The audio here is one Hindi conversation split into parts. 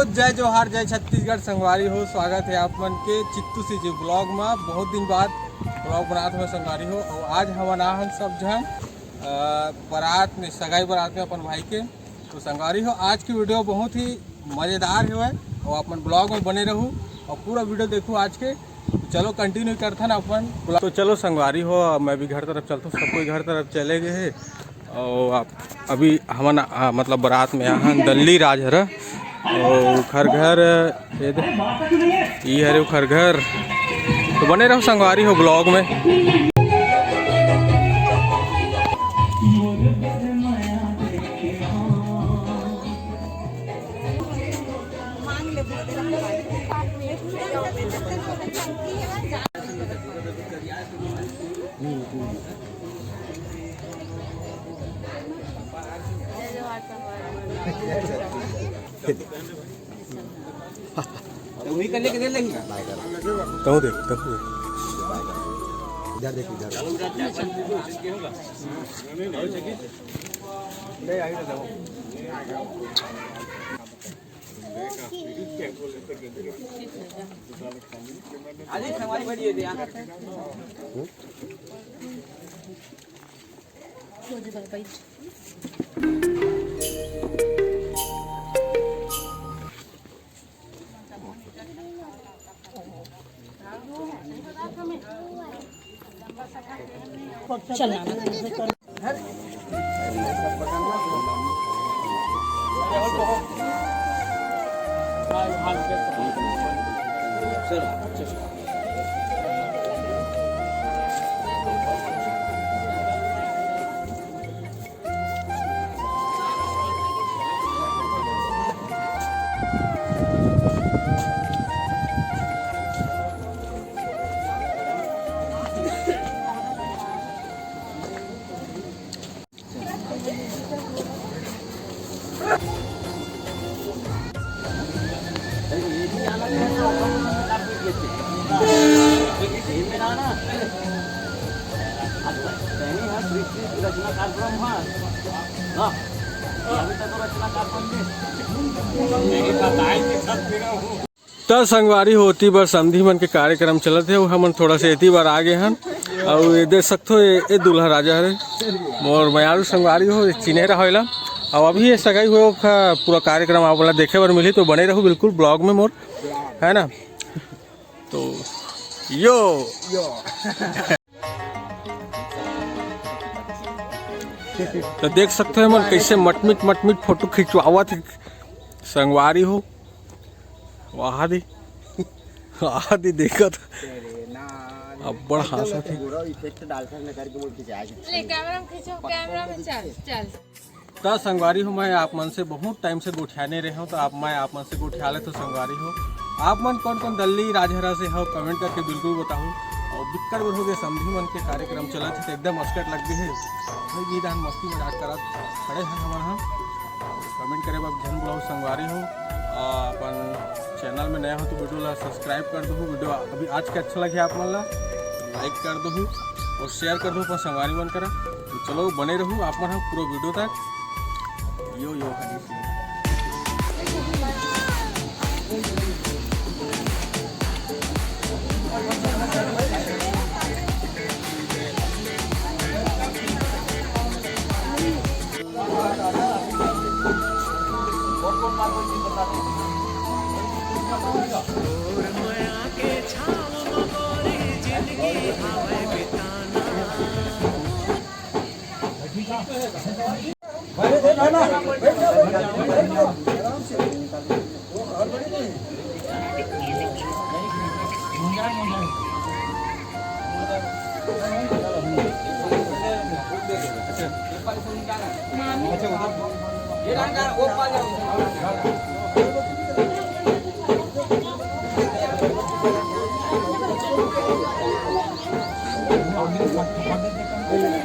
जय जोहार जय छत्तीसगढ़ संगवारी हो। स्वागत है आप मन के चित्तू से जो ब्लॉग में बहुत दिन बाद ब्लॉग बनाते हुए संगवारी हो। और आज हम ना हम सब जन बारात में सगाई बारात में अपन भाई के तो संगवारी हो। आज की वीडियो बहुत ही मज़ेदार है और अपन ब्लॉग में बने रहूँ और पूरा वीडियो देखूँ आज के। तो चलो कंटिन्यू करता ना अपन। तो चलो संगवारी हो, मैं भी घर तरफ चलता हूँ, सब कोई घर तरफ चले गए हैं। और आप अभी हम मतलब बारात में यहाँ दल्ली राज हर और खर घर ये हरे खर घर। तो बने रहो संगवारी हो ब्लॉग में। वही करने के लिए लगी तो देख इधर देख इधर हमारी बड़ी है तो संगवारी होती बार समधी मन के कार्यक्रम चलत है। हम थोड़ा से एती बार आगे हैं और ये देख सकते हो ये दूल्हा राजा है मोर मयारू संगवारी हो चिन्हेरा होइला। और अभी ये सगाई हुए पूरा कार्यक्रम आप वाला देखे बार मिली तो बने रहो बिल्कुल ब्लॉग में मोर, है ना। तो यो तो देख सकते हो मन कैसे मटमिट फोटो खिंचवावत संगवारी हो। वहाँ दी देखत अब बड़ा हंसत है। तो संगवारी हो मैं आप मन से बहुत टाइम से गोठियाने रहे हो। तो मैं आप मन से गोठिया ले तो संगवारी हो आप मन कौन कौन दल्ली राजहरा से हो कमेंट करके बिल्कुल बताओ। और बिक्कर हो गए समधी मन के कार्यक्रम चला थे तो एकदम अस्कट लग गए है गीत मस्ती मजाक करा खड़े हैं हमारा। कमेंट करे जन बुलाओ संगवारी हो। अपन चैनल में नया हो तो वीडियो ला सब्सक्राइब कर दो। वीडियो अभी आज के अच्छा लगे आप मन ला लाइक कर दो और शेयर कर दो अपन संगवारी मन करा। तो चलो बने रहूँ आप मन पूरा वीडियो तक। यो यो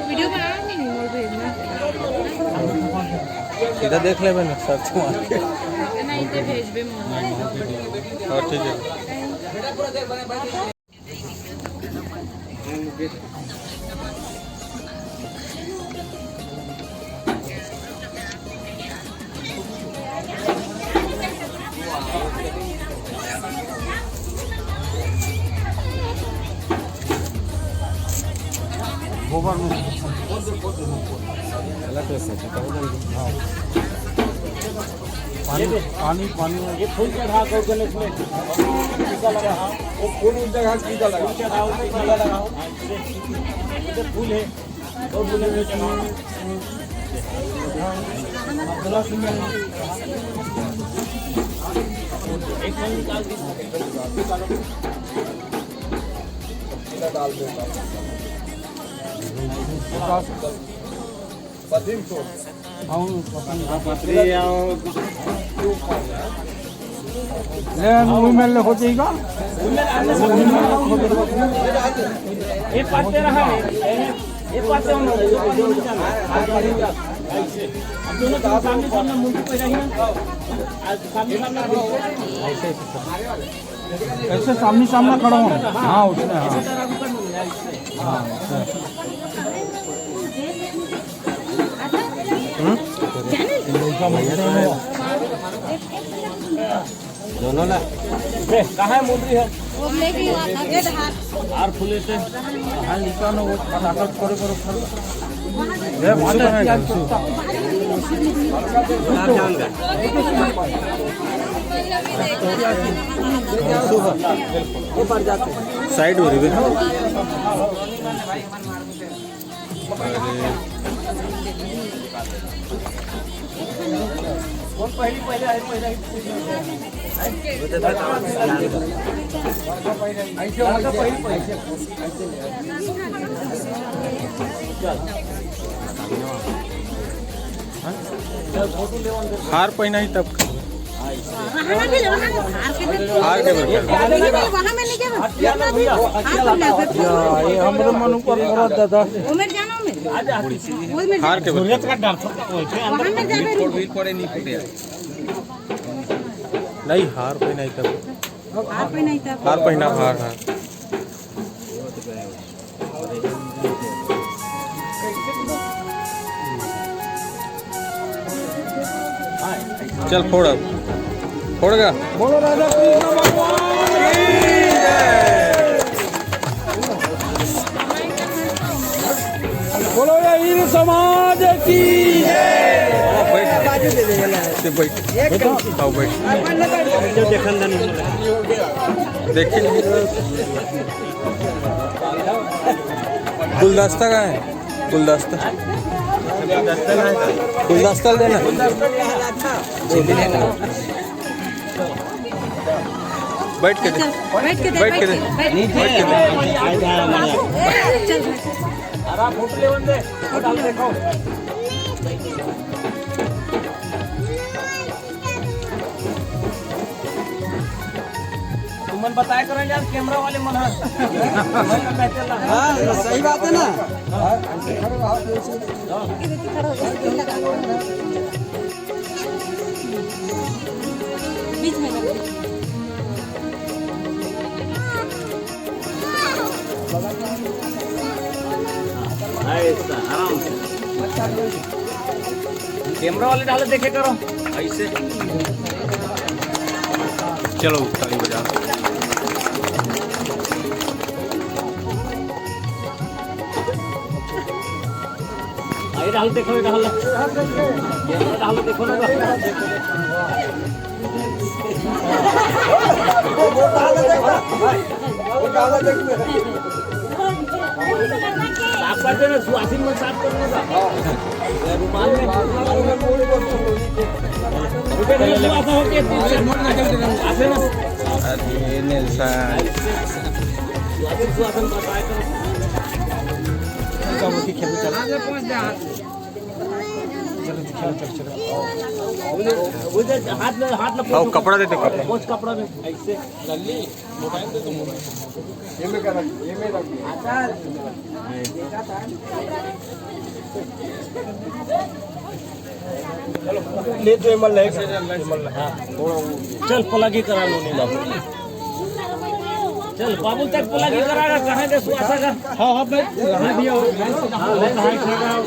वीडियो बना नहीं मोर भेजना सीधा देख ले मैंने सर्च मार के नहीं तो भेज बे मोर। हाँ ठीक है। गोबर में पानी पानी ये फूल चढ़ा कर गणेश में टीका लगा वो फूल उस जगह टीका लगा चढ़ाओ पे टीका लगाओ ये फूल है और फूल में चढ़ाओ एक फूल निकाल दी डाल दे पतिम तो में हो जाएगा एक पाते रहा है एक पाते हम दोनों सामने सामने मुंह पे रही सामने सामने ऐसे सामने सामने खड़ा हूँ हाँ उसमें हाँ दोनों ना कहाँ है मुंडी है वो लेके आगे ढाल आर फूले से हाँ लिखा ना वो ताकत करे करो साइड हो रही है कौन पहली पहले आए पहले हार पहना ही तब हार के हमरे मन ऊपर दादा हार के नहीं हार पहना ही तब हार पहना हार हार चल फोड़ अब फोड़गा बोलो राजा कृष्ण भगवान की जय बोलो हीर समाज की जय बैठ आओ बैठ देखिए गुलदस्ता का है गुलदस्ता गुलदस्ता देना बैठ के दे बैठ के दे बैठ के दे आराम फोटो ले बंदे डाल देखो तुमन बताया करो यार कैमरा वाले मन हाँ सही बात है ना बीच में आराम से कैमरा वाले डाले देखे करो ऐसे चलो ताली बजा आई डाल देखो डाल कैमरा डाल देखो ना साफ कर देना सुहासिन में साफ करने का रुमाल में रुपए नहीं सुहासा होके आसे ना अरे नेल्सन सुहासिन बताया करो आगे पहुंच जा उधर हाथ में आओ कपड़ा देते कपड़ा पोंछ कपड़ा में ऐसे जल्दी मोबाइल दे दो ये में कर ये में रख अच्छा देखा था चलो ले दो एमएल ले हां चल पलगी करा लो नीला चल बाबू तक पलगी करागा कहां के सुआसा का हां हां भाई यहां भी आओ हां ले हां